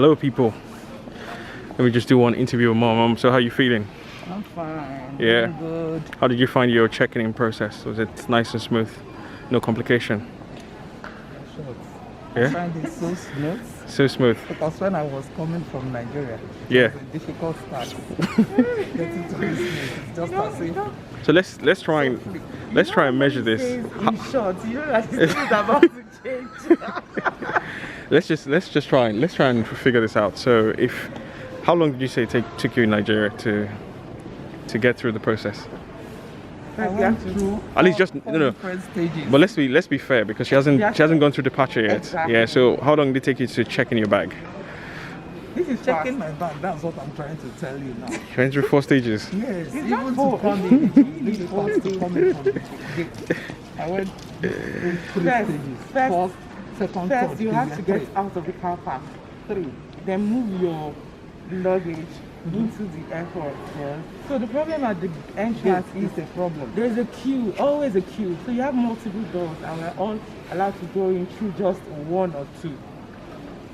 Hello, people. Let me just do one interview with Mom. So, how you feeling? I'm fine. Yeah. I'm good. How did you find your checking-in process? Was it nice and smooth? No complication? I Yeah. find it so smooth. So smooth. Because when I was coming from Nigeria, Yeah. it was a difficult start. Getting to this place, it's just as if. So let's try and measure this. In short, you know that this is about to change. Let's just try and figure this out. So how long did you say it took you in Nigeria to get through the process? I went through At least just four different stages. But let's be fair, because she hasn't gone through departure yet. Exactly. Yeah. So how long did it take you to check in your bag? This is checking my bag. That's what I'm trying to tell you now. You went through 4 stages. Yes, even to come in, it was difficult to come in from the gate. I went through 3 stages. First, second, First, third. you have to three. get out of the car park. 3. Then move your luggage into the airport. Yes. So the problem at the entrance is It's a problem. there's a queue, always a queue. So you have multiple doors, and we're all allowed to go in through just 1 or 2.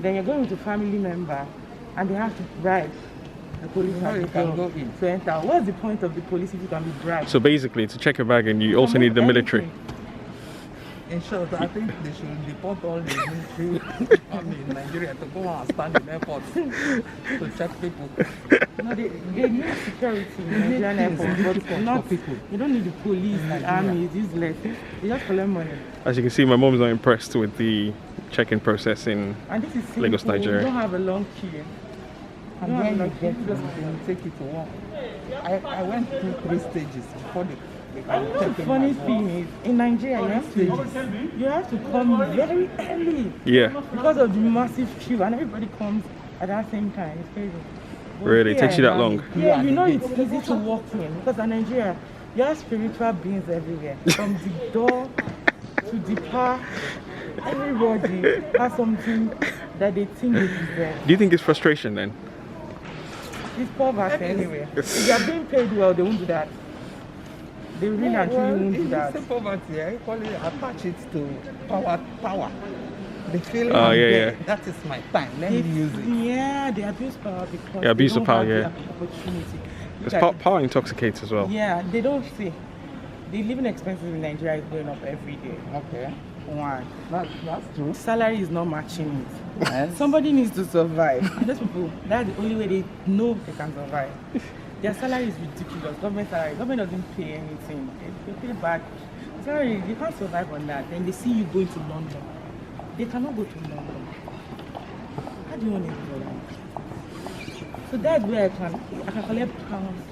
Then you're going with a family member, and they have to bribe the police You know at you the can door go in. to enter. What's the point of the police if you can be bribed? So basically, to check your bag, and you also need the military. Anything. In short, I think they should deport all the military army in Nigeria to go and stand in airports to check people. No, they need security in Nigerian airports, but not people. You don't need the police, the army, it's useless. They just collect money. As you can see, my mom's not impressed with the check-in process in And this is simple. Lagos, Nigeria. You don't have a long queue. And No, when you I'm get not- just take it to one. I went through 3 stages before they can The take in funny my thing is, in Nigeria, you have to come very early Yeah. because of the massive queue, and everybody comes at that same time. It's crazy. But Really? It takes you here, that long? Yeah, you know it's easy to walk in because in Nigeria, you have spiritual beings everywhere. From the door to the park, everybody has something that they think they deserve. Do you think it's frustration then? It's poverty anyway. If they are being paid well, they won't do that. They really and truly won't do that. It's poverty. I call it, attach it to power. The feeling Oh, I'm yeah, there, yeah. that is my time. Let me use it. Yeah, they abuse power because Yeah, abuse they of don't power, have yeah. the opportunity. Because Look at power intoxicates as well. Yeah, they don't see. The living expenses in Nigeria is going up every day. Okay, One, that's true. salary is not matching it. Yes. Somebody needs to survive. And those people, that's the only way they know they can survive. Their salary is ridiculous. Government salary. Government doesn't pay anything. They pay bad. Sorry, you can't survive on that. Then they see you going to London. They cannot go to London. How do you want to do that? So that's where I can collect pounds,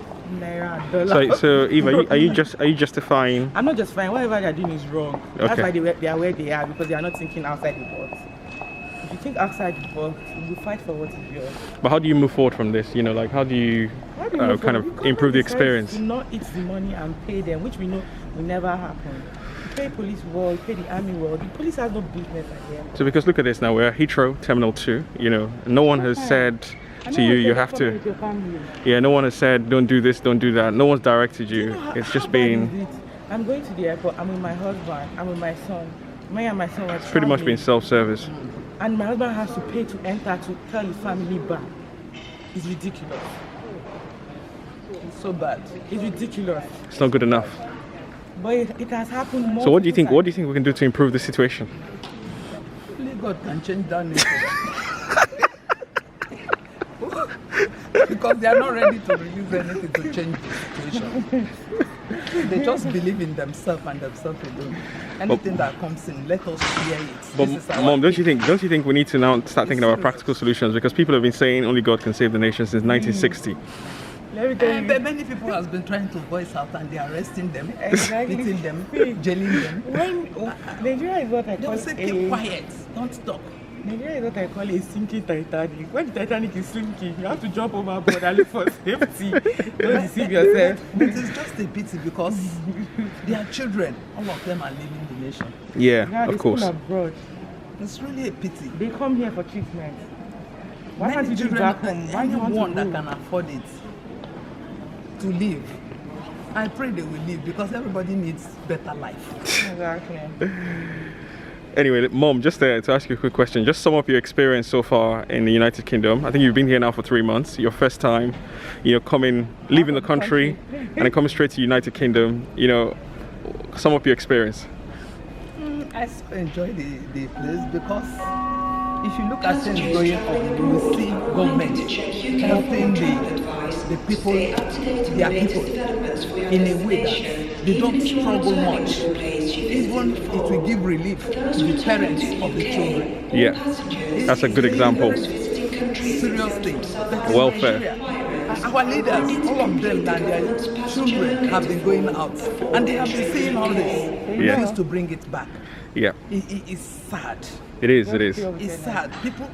naira, dollars. So Eva, are you justifying? I'm not just fine. Whatever they're doing is wrong. That's Okay. why they are where they are, because they are not thinking outside the box. If you think outside the box, you will fight for what is yours. But how do you move forward from this? You know, like how do you How do you move kind forward? of improve the Government decides experience? to not eat the money and pay them, which we know will never happen. You pay police well, you pay the army well. The police has no business at the end. So because look at this now, we're at Heathrow Terminal 2. You know, no one has said to you, you have to. With your family. Yeah, no one has said don't do this, don't do that. No one's directed You you. know It's how just bad been is it? I'm going to the airport. I'm with my husband. I'm with my son. Me and my son were pretty much traveling. been self-service. And my husband has to pay to enter to tell his family back. It's ridiculous. It's so bad. It's ridiculous. It's not good enough. But it has happened more. So what do you think? What do you think we can do to improve the situation? Only God can change that nature. Because they are not ready to release anything to change the situation. They just believe in themselves and themselves alone. Anything that comes in, let us hear it. But This is our Mom, don't you think we need to now start thinking about practical solutions? Because people have been saying only God can save the nation since 1960. Let me tell you. But many people have been trying to voice out and they are arresting them, Exactly. beating them, jailing them. When Nigeria is what I They call will say, keep quiet, don't talk. Nigeria is what I call a sinking Titanic. When the Titanic is sinking, you have to jump overboard and look for safety. Don't deceive yourself. But it's just a pity because their children, all of them are leaving the nation. Yeah, Now of they course. school abroad. It's really a pity. They come here for treatment. Why can't Many you do it children, back home? Why do you want anyone to that go? can afford it to live, I pray they will live because everybody needs better life. Exactly. Anyway, Mom, just to ask you a quick question. Just sum up your experience so far in the United Kingdom. I think you've been here now for 3 months. Your first time, leaving the country, and then coming straight to United Kingdom. Sum up your experience. I enjoy the place because if you look at things going on, you will see government helping the people, their people, in a way that they don't struggle much. Even it will give relief to the parents of the children. Yeah, that's a good example. Serious things. Welfare. Our leaders, all of them and their children have been going out, and they have been saying all this. Yeah. Refuse to bring it back. Yeah. It's sad. It is. It is. It's sad.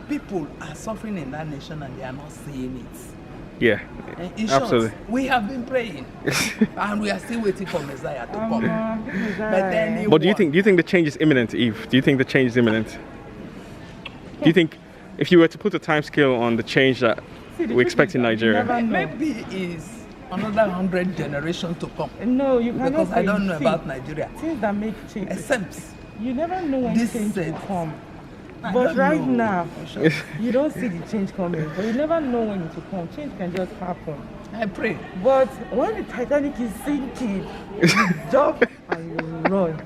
People are suffering in that nation and they are not seeing it. Yeah. In Absolutely. short, we have been praying, and we are still waiting for Messiah to come. But then But do you think the change is imminent, Eve? Do you think the change is imminent? Do you think if you were to put a time scale on the change that we expect in Nigeria? Maybe it's another 100 generations to come. No, you cannot. Because I don't know about Nigeria. Things that make change. Except you never know when this change will sense. come. I But don't right know. now, you don't see the change coming. But you never know when it will come. Change can just happen. I pray. But when the Titanic is sinking, you jump and you run.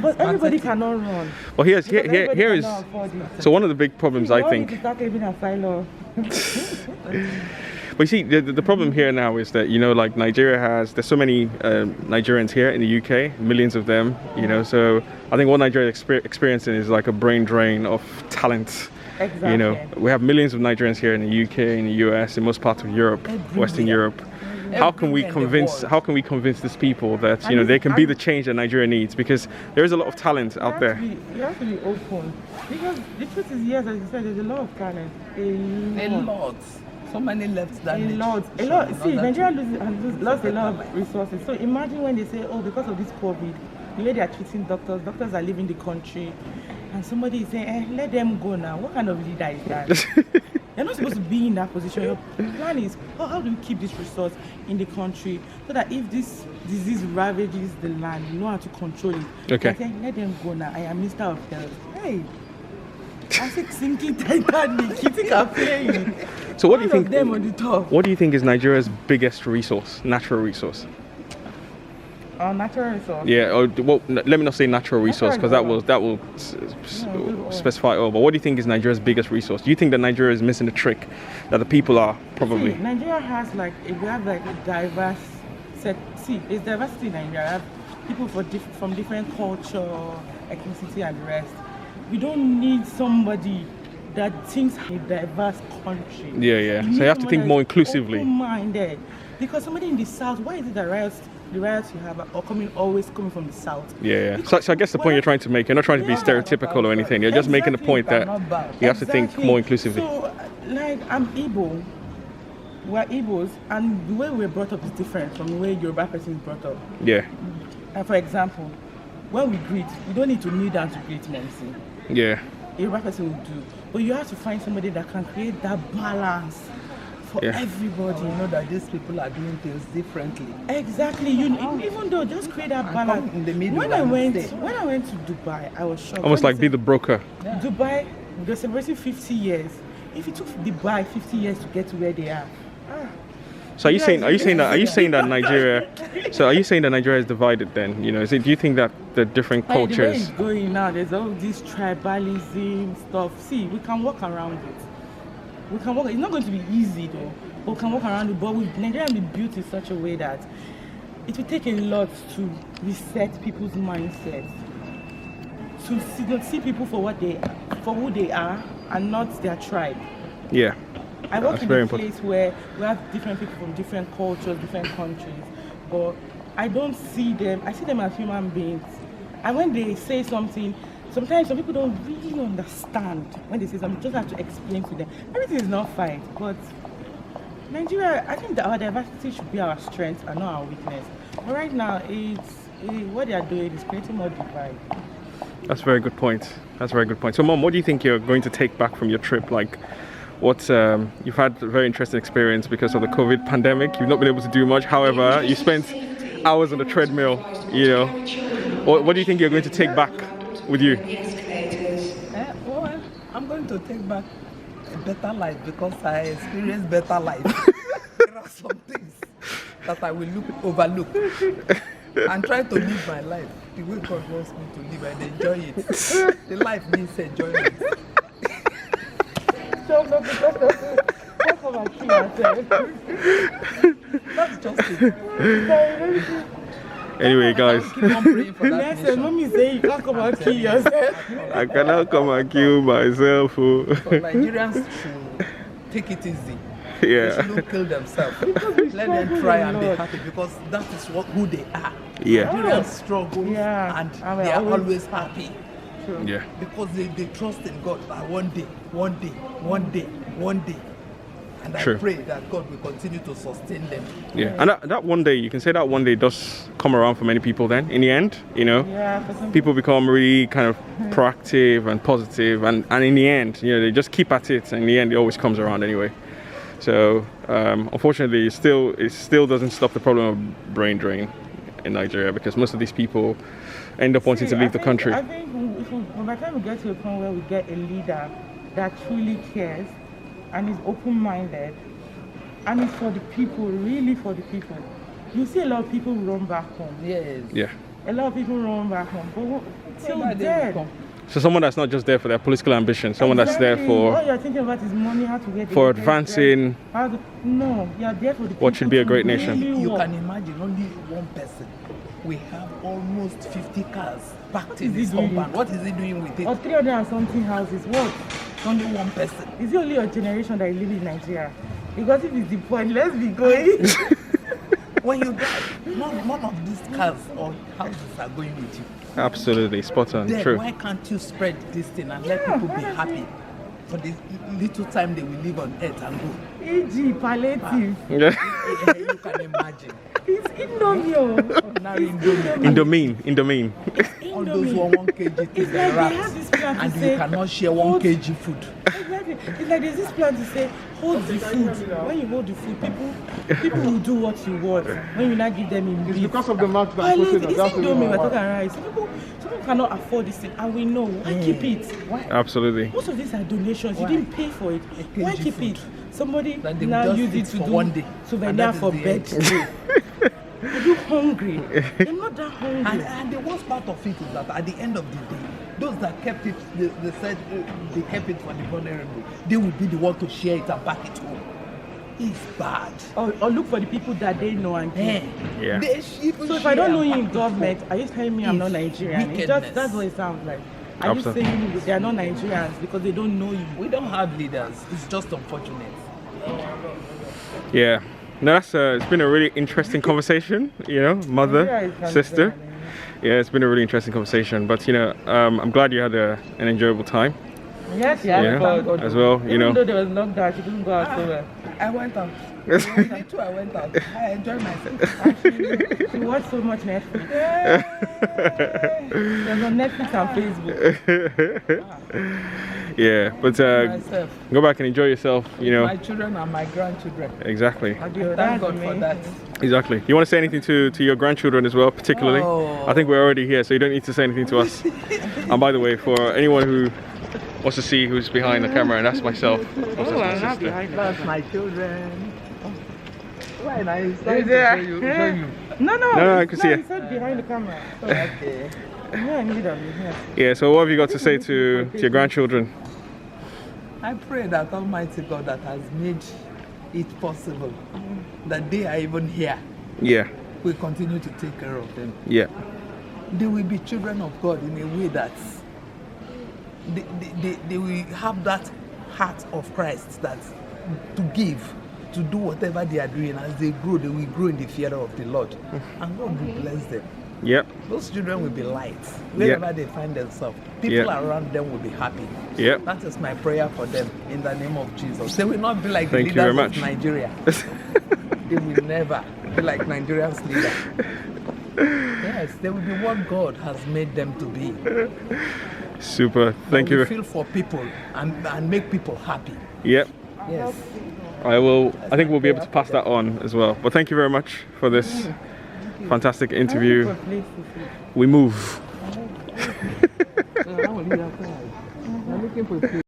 But everybody cannot run. Well, here Everybody is. cannot afford it. So one of the big problems, I You all think. need to start living asylum. But you see, the problem here now is that, like Nigeria there's so many Nigerians here in the UK, millions of them, so I think what Nigeria is experiencing is like a brain drain of talent. Exactly. We have millions of Nigerians here in the UK, in the US, in most parts of Europe, Western Europe. How can we convince these people that they can be the change that Nigeria needs? Because there is a lot of talent out there. You have to be open. Because the truth is, yes, as you said, there's a lot of talent. A lot. So many left that A lot. See, Nigeria has lost a lot of resources. So imagine when they say, oh, because of this COVID, the way they are treating doctors are leaving the country, and somebody is saying, let them go now. What kind of leader is that? You're not supposed to be in that position. Your plan is, how do we keep this resource in the country so that if this disease ravages the land, you know how to control it. Okay. You're saying, let them go now. I am Minister of Health. Hey. I said sinking Titanic. You think I'm playing? So what do you think? Them on the top. What do you think is Nigeria's biggest resource, natural resource? Natural resource. Yeah. Or let me not say natural resource because that will specify all. But what do you think is Nigeria's biggest resource? Do you think that Nigeria is missing the trick that the people are probably? See, Nigeria has we have a diverse set. See, there's diversity in Nigeria. We have people from different culture, ethnicity, and the rest. We don't need somebody that thinks a diverse country. Yeah. So you have to think more inclusively. Open-minded. Because somebody in the south, why is it the riots you have are always coming from the south? Yeah. So I guess the point you're trying to make, you're not trying to be stereotypical or anything. You're just making the point that you have to think more inclusively. So, I'm Igbo. We're Igbos, and the way we're brought up is different from the way Yoruba person is brought up. Yeah. And for example, when we greet, you don't need to kneel down to greet Memsi. Yeah. A Yoruba person will do. But you have to find somebody that can create that balance for everybody. You know that these people are doing things differently. Exactly. Even though just create that balance. In the middle when I went to Dubai, I was shocked. Almost like be the broker. Yeah. Dubai, they're celebrating 50 years. If it took Dubai 50 years to get to where they are. So are you saying that Nigeria? So are you saying that Nigeria is divided then? Do you think that the different cultures? The way it's going now, there's all this tribalism stuff. See, we can walk around it. It's not going to be easy though, but we can walk around it. But Nigeria will be built in such a way that it will take a lot to reset people's mindsets, to see people for who they are, and not their tribe. Yeah. I work in a place where we have different people from different cultures, different countries, but I don't see them. I see them as human beings. And when they say something, sometimes some people don't really understand when they say something. You just have to explain to them. Everything is not fight, but Nigeria, I think that our diversity should be our strength and not our weakness. But right now, what they are doing is creating more divide. That's a very good point. So, Mom, what do you think you're going to take back from your trip? You've had a very interesting experience because of the COVID pandemic. You've not been able to do much. However, you spent hours on the treadmill, What do you think you're going to take back with you? Well, I'm going to take back a better life because I experienced better life. There are some things that I will overlook and try to live my life the way God wants me to live and enjoy it. The life needs enjoyment. That's just it. Anyway, guys, Keep on praying for that Yes, nation. mommy say you can't come and kill yourself. I cannot come and kill myself. Oh. So Nigerians should take it easy. They Yeah, shouldn't kill themselves. Let them try and be happy because that is who they are. yeah, Nigerians struggle Yeah, and and they we're are always- always happy yeah. because they trust in God that one day. And I True. pray that God will continue to sustain them. Yeah, and that one day, you can say that one day does come around for many people then, in the end, you know? Yeah, for some People become really kind of proactive and positive, and in the end, you know, they just keep at it, and in the end, it always comes around anyway. So, unfortunately, it still doesn't stop the problem of brain drain in Nigeria, because most of these people end up wanting to leave the country. I think by the time we get to a point where we get a leader that truly cares and is open-minded and is for the people, really for the people, you see a lot of people run back home. Yes. Yeah. A lot of people run back home, but till That day will dead. come. So someone that's not just there for their political ambition, someone that's there Exactly. All for you're thinking about is money, how to get for educated, advancing no, you're there for the what people should be a to great really nation. You work. can imagine only one person. We have almost 50 cars parked in is he this doing? compound. What is he doing with it? Or 300 and something houses. What? Only one person. Is it only your generation that is living in Nigeria? Because if it's the point, let's be going. When you die, none of these cars or houses are going with you. Absolutely, spot on, Then true. why can't you spread this thing and let Yeah, people be honestly. happy for the little time they will live on earth and go? E.g. palliative. Yeah. You can imagine. It's Indomie. Ordinary Indomie. In the mean. All those Indomie. 1 kg things It's they like they wrap, have this plan to and say, you cannot share 1 hold- kg food. Exactly. It's like there's this plan to say, hold the food. When you hold the food, people will do what you want. When you not give them in It's beef. because of the amount that Palliative. posted. It's That's the Indomie, reason we're why. talking rice. Some people cannot afford this thing, and we know. Why keep it? Why? Absolutely. Most of these are donations. Why? You didn't pay for it. kg Why keep food. it? Somebody That they now just use eat it to for do one day, and souvenir that is for the bed. end. Are you hungry? I'm not that hungry. And the worst part of it is that at the end of the day, those that kept it, they said they kept it for the vulnerable. They will be the one to share it and pack it home. It's bad. Or look for the people that they know and care. Yeah. So if I don't know you in government, are you telling me I'm not Nigerian? It's just, wickedness. that's what it sounds like. Are you Absolutely. saying they are not Nigerians because they don't know you? We don't have leaders. It's just unfortunate. Yeah. No, that's it's been a really interesting conversation, you know, mother, Nigeria is sister. Tanzania. Yeah, it's been a really interesting conversation, but you know, I'm glad you had an enjoyable time. Yes, Yeah, thank God. as well, you Even know. though there was lockdown, she couldn't go out so well. I went out. Me too, I went out. I enjoyed myself. Actually, she watched so much Netflix. There's on Netflix and Facebook. Yeah, but Myself. go back and enjoy yourself, you know. My children and my grandchildren. Exactly. Audio, Thank that's God for amazing. that. Exactly. You want to say anything to your grandchildren as well, particularly? Oh. I think we're already here, so you don't need to say anything to us. And by the way, for anyone who wants to see who's behind the camera, and that's myself. Oh, That's my I'm not sister. behind That's that. my children. Why now? It's time Is to there- show you. No, No, I can see no, it. he said behind the camera. Okay. Yeah, I need them. Yeah. Yeah, so what have you got to say to your grandchildren? I pray that Almighty God that has made it possible that they are even here Yeah, will continue to take care of them. yeah, They will be children of God in a way that they will have that heart of Christ that to give, to do whatever they are doing. As they grow, they will grow in the fear of the Lord. And God will bless them. yep, Those children will be light wherever they find themselves. People Yeah. around them will be happy. yep. That is my prayer for them in the name of Jesus. They will not be like Thank the you very leaders much. of Nigeria. They will never be like Nigeria's leader. Yes, they will be what God has made them to be. Super. Thank They will you. feel for people and make people happy. Yep. Yes. I think we'll be able to pass that on as well. But thank you very much for this Fantastic I'm interview. looking for a place to sleep. We move. I want to leave outside. I'm looking for a place.